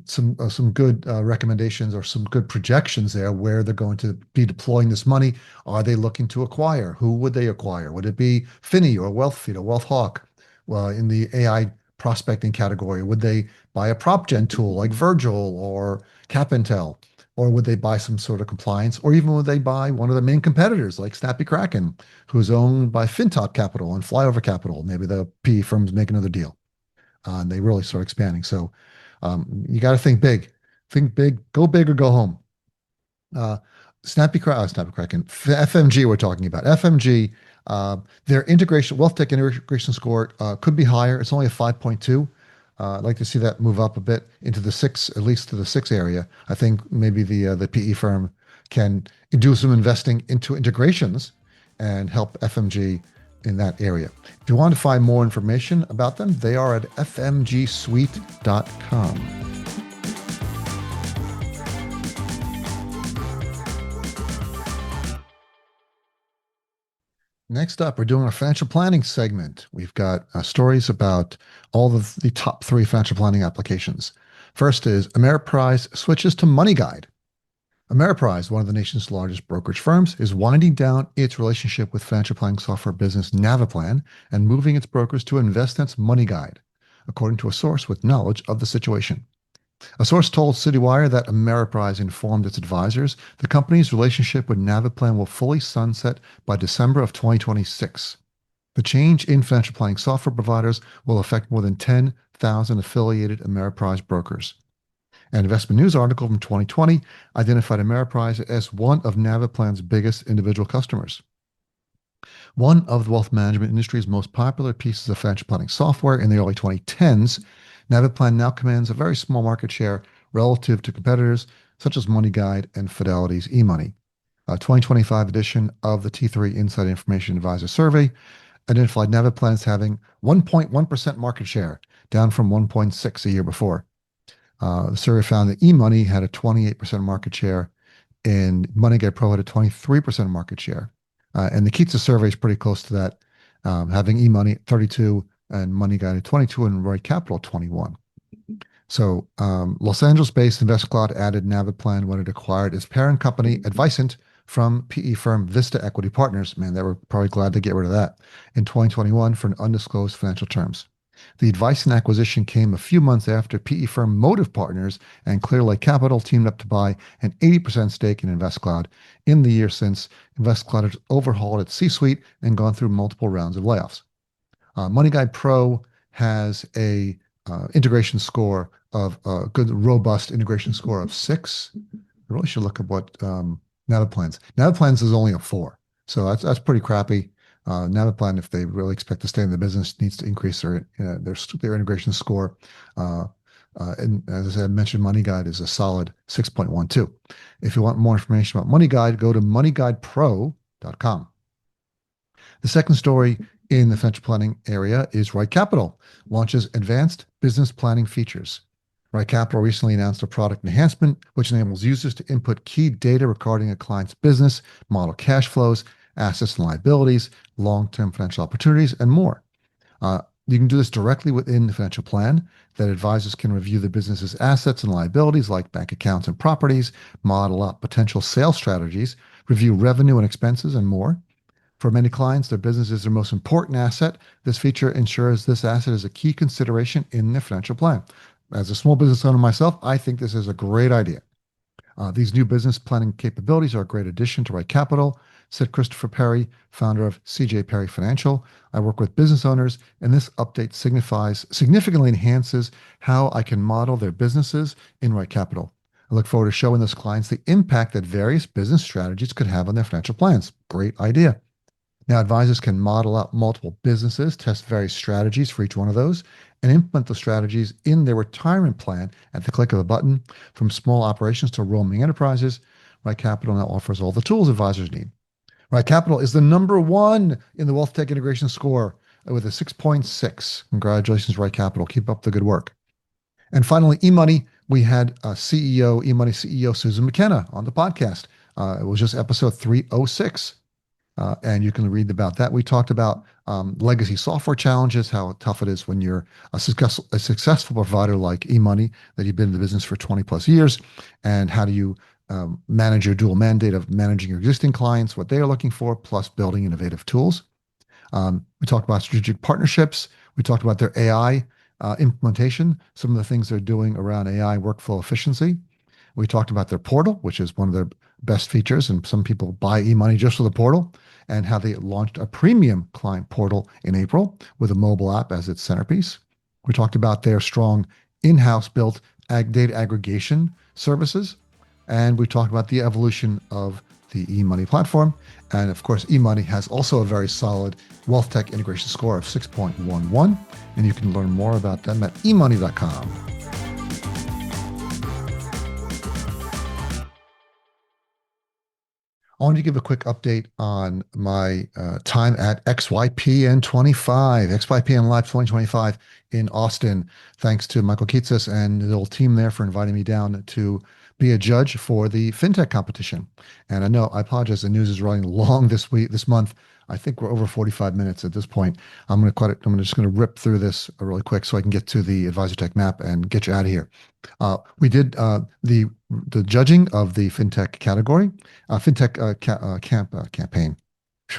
Some good recommendations or some good projections there where they're going to be deploying this money. Are they looking to acquire? Who would they acquire? Would it be Finny or WealthFeed or WealthHawk? Well, in the AI prospecting category, would they buy a prop gen tool like Virgil or CapIntel? Or would they buy some sort of compliance? Or even would they buy one of the main competitors like Snappy Kraken, who's owned by FinTop Capital and Flyover Capital? Maybe the PE firms make another deal. And they really start expanding. So you got to think big. Think big, go big or go home. Snappy Kraken, FMG we're talking about. FMG, their WealthTech integration score could be higher. It's only a 5.2. I'd like to see that move up a bit into the 6, at least to the 6 area. I think maybe the PE firm can do some investing into integrations and help FMG in that area. If you want to find more information about them, they are at fmgsuite.com. Next up, we're doing our financial planning segment. We've got stories about all of the top 3 financial planning applications. First is Ameriprise switches to MoneyGuide. Ameriprise, one of the nation's largest brokerage firms, is winding down its relationship with financial planning software business Naviplan and moving its brokers to Envestnet's MoneyGuide, according to a source with knowledge of the situation. A source told Citywire that Ameriprise informed its advisors the company's relationship with Naviplan will fully sunset by December of 2026. The change in financial planning software providers will affect more than 10,000 affiliated Ameriprise brokers. An investment news article from 2020 identified Ameriprise as one of Naviplan's biggest individual customers. One of the wealth management industry's most popular pieces of financial planning software in the early 2010s, Naviplan now commands a very small market share relative to competitors such as MoneyGuide and Fidelity's eMoney. A 2025 edition of the T3 Inside Information Advisor Survey identified Naviplan as having 1.1% market share, down from 1.6 a year before. The survey found that eMoney had a 28% market share and MoneyGuide Pro had a 23% market share. And the Keatsis survey is pretty close to that, having eMoney at 32 and MoneyGuide at 22 and Roy Capital at 21. So Los Angeles-based InvestCloud added Naviplan when it acquired its parent company, Advicent, from PE firm Vista Equity Partners. Man, they were probably glad to get rid of that in 2021 for an undisclosed financial terms. The Advicent acquisition came a few months after PE firm Motive Partners and Clear Lake Capital teamed up to buy an 80% stake in InvestCloud. In the year since, InvestCloud has overhauled its C-suite and gone through multiple rounds of layoffs. MoneyGuide Pro has a integration score of a good, robust integration score of 6. I really should look at what Navplans is only a 4, so that's pretty crappy. Navplan, if they really expect to stay in the business, needs to increase their integration score. And as I mentioned, Money Guide is a solid 6.12. If you want more information about Money Guide, go to moneyguidepro.com. The second story in the financial planning area is Right Capital launches advanced business planning features. Right Capital recently announced a product enhancement which enables users to input key data regarding a client's business, model cash flows, assets and liabilities, long-term financial opportunities, and more. You can do this directly within the financial plan. That advisors can review the business's assets and liabilities like bank accounts and properties, model out potential sales strategies, review revenue and expenses, and more. For many clients, their business is their most important asset. This feature ensures this asset is a key consideration in their financial plan. As a small business owner myself, I think this is a great idea. These new business planning capabilities are a great addition to Right Capital, said Christopher Perry, founder of CJ Perry Financial. I work with business owners, and this update significantly enhances how I can model their businesses in Right Capital. I look forward to showing those clients the impact that various business strategies could have on their financial plans. Great idea. Now, advisors can model out multiple businesses, test various strategies for each one of those, and implement the strategies in their retirement plan at the click of a button. From small operations to roaming enterprises, Right Capital now offers all the tools advisors need. Right Capital is the #1 in the WealthTech integration score with a 6.6. Congratulations, Right Capital. Keep up the good work. And finally, eMoney. We had eMoney CEO Susan McKenna on the podcast. It was just episode 306. And you can read about that. We talked about legacy software challenges, how tough it is when you're a successful provider like eMoney, that you've been in the business for 20 plus years, and how do you manage your dual mandate of managing your existing clients, what they are looking for, plus building innovative tools. We talked about strategic partnerships. We talked about their AI implementation, some of the things they're doing around AI workflow efficiency. We talked about their portal, which is one of their best features, and some people buy eMoney just for the portal, and how they launched a premium client portal in April with a mobile app as its centerpiece. We talked about their strong in-house built data aggregation services, and we talked about the evolution of the eMoney platform. And of course, eMoney has also a very solid WealthTech integration score of 6.11, and you can learn more about them at eMoney.com. I want to give a quick update on my time at XYPN 25, XYPN Live 2025 in Austin. Thanks to Michael Kitsis and the little team there for inviting me down to be a judge for the fintech competition. And I apologize, the news is running long this month. I think we're over 45 minutes at this point. I'm just going to rip through this really quick so I can get to the Advisor Tech map and get you out of here. We did the judging of the fintech category, campaign.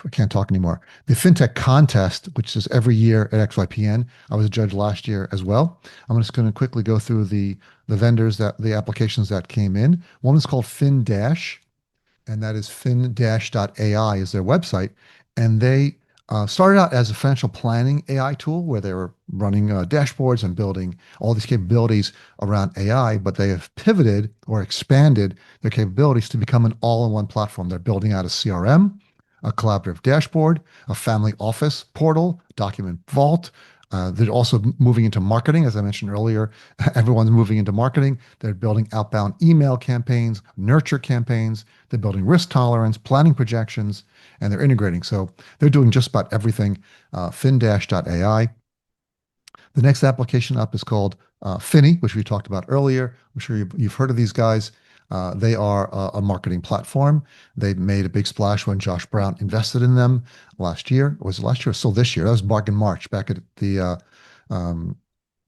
I can't talk anymore. The fintech contest, which is every year at XYPN. I was a judge last year as well. I'm just going to quickly go through the vendors, the applications that came in. One is called FinDash, and that is fin-AI is their website. And they started out as a financial planning AI tool where they were running dashboards and building all these capabilities around AI, but they have pivoted or expanded their capabilities to become an all-in-one platform. They're building out a CRM, a collaborative dashboard, a family office portal, document vault. They're also moving into marketing. As I mentioned earlier, everyone's moving into marketing. They're building outbound email campaigns, nurture campaigns. They're building risk tolerance, planning projections, and they're integrating. So they're doing just about everything. Fin-AI. The next application up is called Finny, which we talked about earlier. I'm sure you've heard of these guys. They are a marketing platform. They made a big splash when Josh Brown invested in them last year. Was it last year or still this year? That was back in March, back at the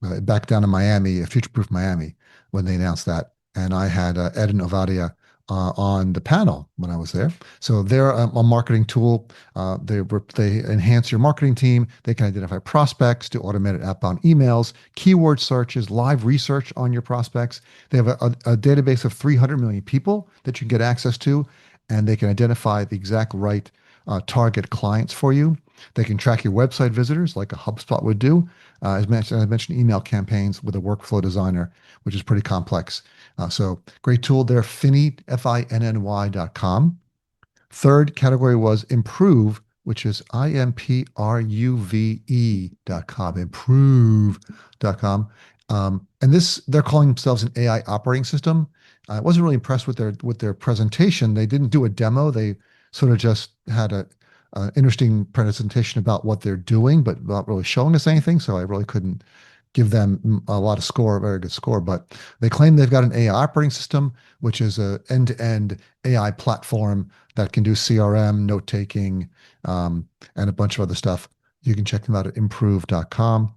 back down in Miami, Future Proof Miami, when they announced that. And I had Ed and Ovadia on the panel when I was there. So they're a marketing tool. They enhance your marketing team. They can identify prospects, do automated outbound emails, keyword searches, live research on your prospects. They have a database of 300 million people that you can get access to, and they can identify the exact right target clients for you. They can track your website visitors like a HubSpot would do. I mentioned email campaigns with a workflow designer, which is pretty complex. So great tool there, Finny, Finny.com. Third category was improve, which is Impruve.com, improve.com. And this, they're calling themselves an AI operating system. I wasn't really impressed with their presentation. They didn't do a demo. They sort of just had a interesting presentation about what they're doing, but not really showing us anything. So I really couldn't give them a lot of score, a very good score. But they claim they've got an AI operating system, which is a end-to-end AI platform that can do CRM, note taking, and a bunch of other stuff. You can check them out at improve.com.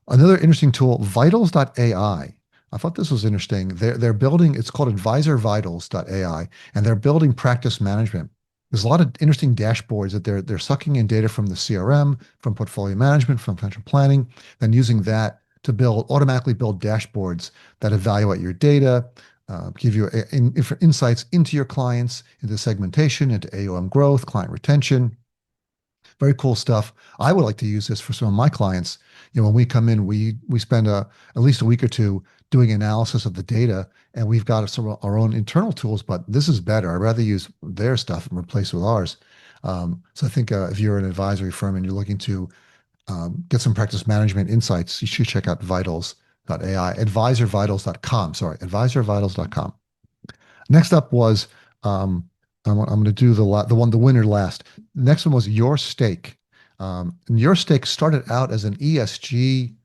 Another interesting tool, vitals.ai. I thought this was interesting. They're building, it's called advisorvitals.ai, and they're building practice management. There's a lot of interesting dashboards that they're sucking in data from the CRM, from portfolio management, from financial planning, and using that to automatically build dashboards that evaluate your data, give you insights into your clients, into segmentation, into AUM growth, client retention. Very cool stuff. I would like to use this for some of my clients. When we come in, we spend at least a week or two doing analysis of the data, and we've got some of our own internal tools, but this is better. I'd rather use their stuff and replace it with ours. So I think if you're an advisory firm and you're looking to get some practice management insights, you should check out vitals.ai, advisorvitals.com. Sorry, advisorvitals.com. Next up was I'm going to do the winner last. The next one was Your Stake. And Your Stake started out as an ESG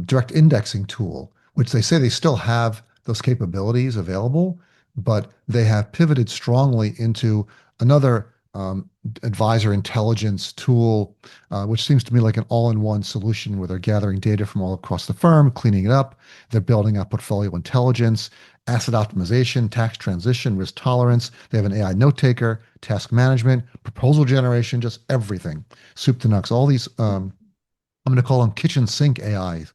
direct indexing tool, which they say they still have those capabilities available, but they have pivoted strongly into another advisor intelligence tool, which seems to me like an all-in-one solution where they're gathering data from all across the firm, cleaning it up. They're building up portfolio intelligence, asset optimization, tax transition, risk tolerance. They have an AI note taker, task management, proposal generation, just everything. Soup to nuts. All these, I'm going to call them kitchen sink AIs,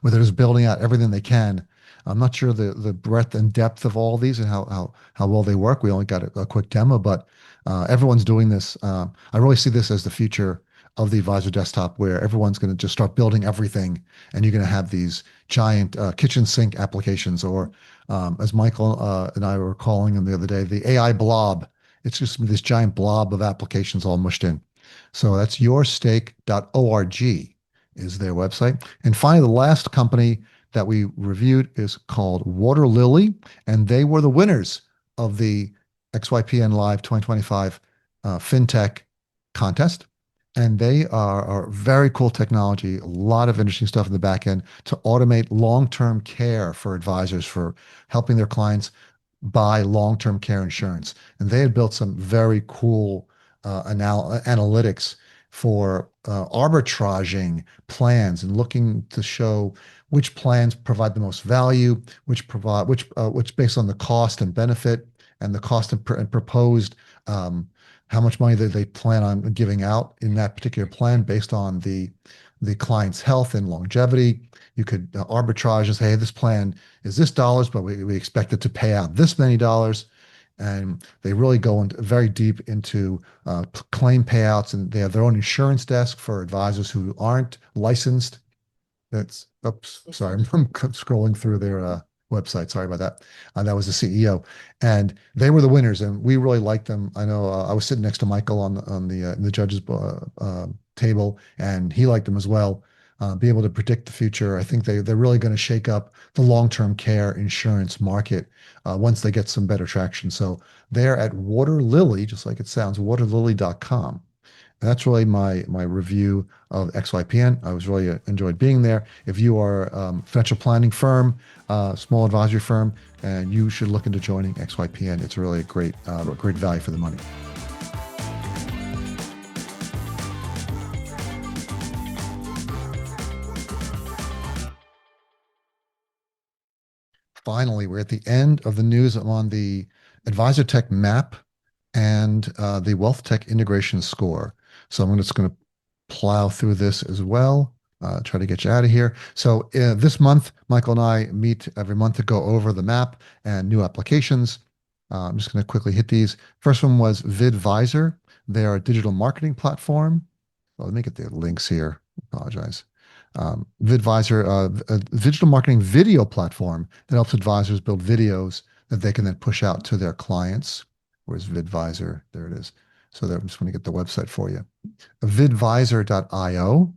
where they're just building out everything they can. I'm not sure the breadth and depth of all these and how well they work. We only got a quick demo, but everyone's doing this. I really see this as the future of the advisor desktop, where everyone's going to just start building everything, and you're going to have these giant kitchen sink applications, or as Michael and I were calling them the other day, the AI blob. It's just this giant blob of applications all mushed in. So that's yourstake.org is their website. And finally, the last company that we reviewed is called Water Lily, and they were the winners of the XYPN Live 2025 FinTech contest. And they are very cool technology, a lot of interesting stuff in the back end to automate long-term care for advisors, for helping their clients buy long-term care insurance. And they had built some very cool analytics for arbitraging plans and looking to show which plans provide the most value, which based on the cost and benefit and the cost and proposed how much money they plan on giving out in that particular plan based on the client's health and longevity. You could arbitrage and say, hey, this plan is this dollars, but we expect it to pay out this many dollars. And they really go very deep into claim payouts, and they have their own insurance desk for advisors who aren't licensed. Oops, sorry, I'm scrolling through their website. Sorry about that. That was the CEO, and they were the winners, and we really liked them. I know I was sitting next to Michael on the judges table, and he liked them as well. Be able to predict the future. I think they're really going to shake up the long-term care insurance market once they get some better traction. So they're at Water Lily, just like it sounds, waterlily.com. And that's really my review of XYPN. I was really enjoyed being there. If you are a financial planning firm, small advisory firm, and you should look into joining XYPN. It's really a great value for the money. Finally, we're at the end of the news on the Advisor Tech map and the WealthTech integration score. So I'm just going to plow through this as well, try to get you out of here. So this month, Michael and I meet every month to go over the map and new applications. I'm just going to quickly hit these. First one was VidVisor. They are a digital marketing platform. Well, let me get the links here. Apologize. VidVisor, a digital marketing video platform that helps advisors build videos that they can then push out to their clients. Where's VidVisor? There it is. So I'm just going to get the website for you. Vidvisor.io.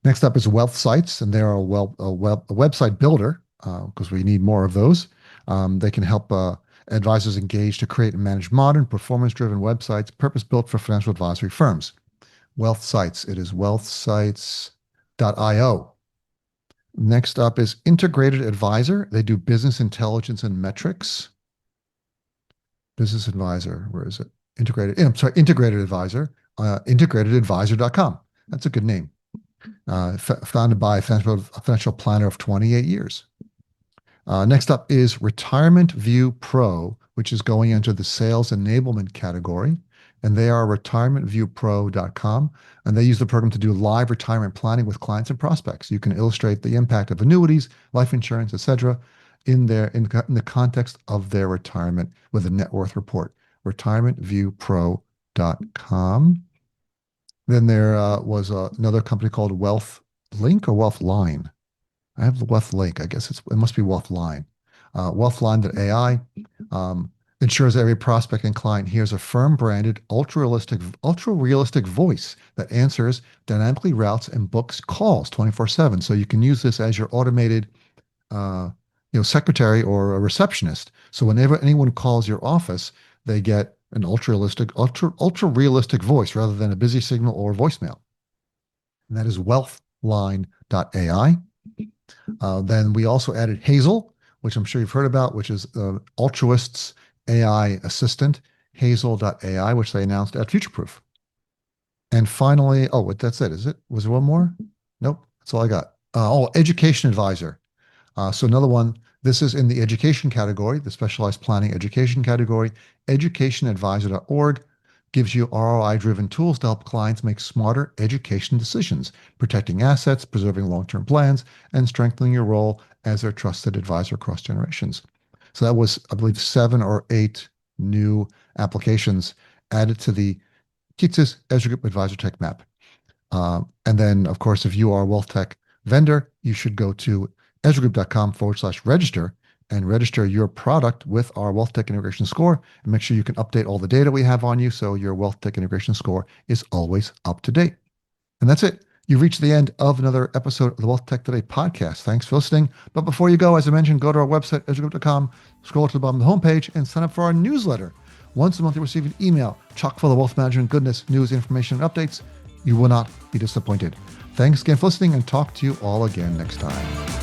Next up is Wealth Sites, and they're a website builder because we need more of those. They can help advisors engage to create and manage modern, performance-driven websites purpose-built for financial advisory firms. Wealth Sites. It is wealthsites.io. Next up is Integrated Advisor. They do business intelligence and metrics. Business Advisor. Where is it? Integrated Advisor. Integratedadvisor.com. That's a good name. Founded by a financial planner of 28 years. Next up is Retirement View Pro, which is going into the sales enablement category. And they are retirementviewpro.com. And they use the program to do live retirement planning with clients and prospects. You can illustrate the impact of annuities, life insurance, etc., in the context of their retirement with a net worth report. Retirementviewpro.com. Then there was another company called Wealth Link or Wealth Line. I have the Wealth Link. I guess it must be Wealth Line. Wealthline.ai ensures every prospect and client hears a firm-branded, ultra-realistic voice that answers, dynamically routes, and books calls 24/7. So you can use this as your automated, secretary or a receptionist. So whenever anyone calls your office, they get an ultra-realistic voice rather than a busy signal or voicemail. And that is wealthline.ai. Then we also added Hazel, which I'm sure you've heard about, which is Altruist's AI assistant, Hazel.ai, which they announced at Futureproof. And finally, that's it, is it? Was there one more? Nope, that's all I got. Education Advisor. So another one, this is in the education category, the specialized planning education category. Educationadvisor.org gives you ROI-driven tools to help clients make smarter education decisions, protecting assets, preserving long-term plans, and strengthening your role as their trusted advisor across generations. So that was, I believe, 7 or 8 new applications added to the Keats's Ezra Group Advisor Tech Map. And then, of course, if you are a WealthTech vendor, you should go to ezragroup.com/register and register your product with our WealthTech integration score, and make sure you can update all the data we have on you so your WealthTech integration score is always up to date. And that's it. You've reached the end of another episode of the WealthTech Today podcast. Thanks for listening. But before you go, as I mentioned, go to our website, ezragroup.com, scroll to the bottom of the homepage, and sign up for our newsletter. Once a month, you'll receive an email chock full of wealth management goodness, news, information, and updates. You will not be disappointed. Thanks again for listening, and talk to you all again next time.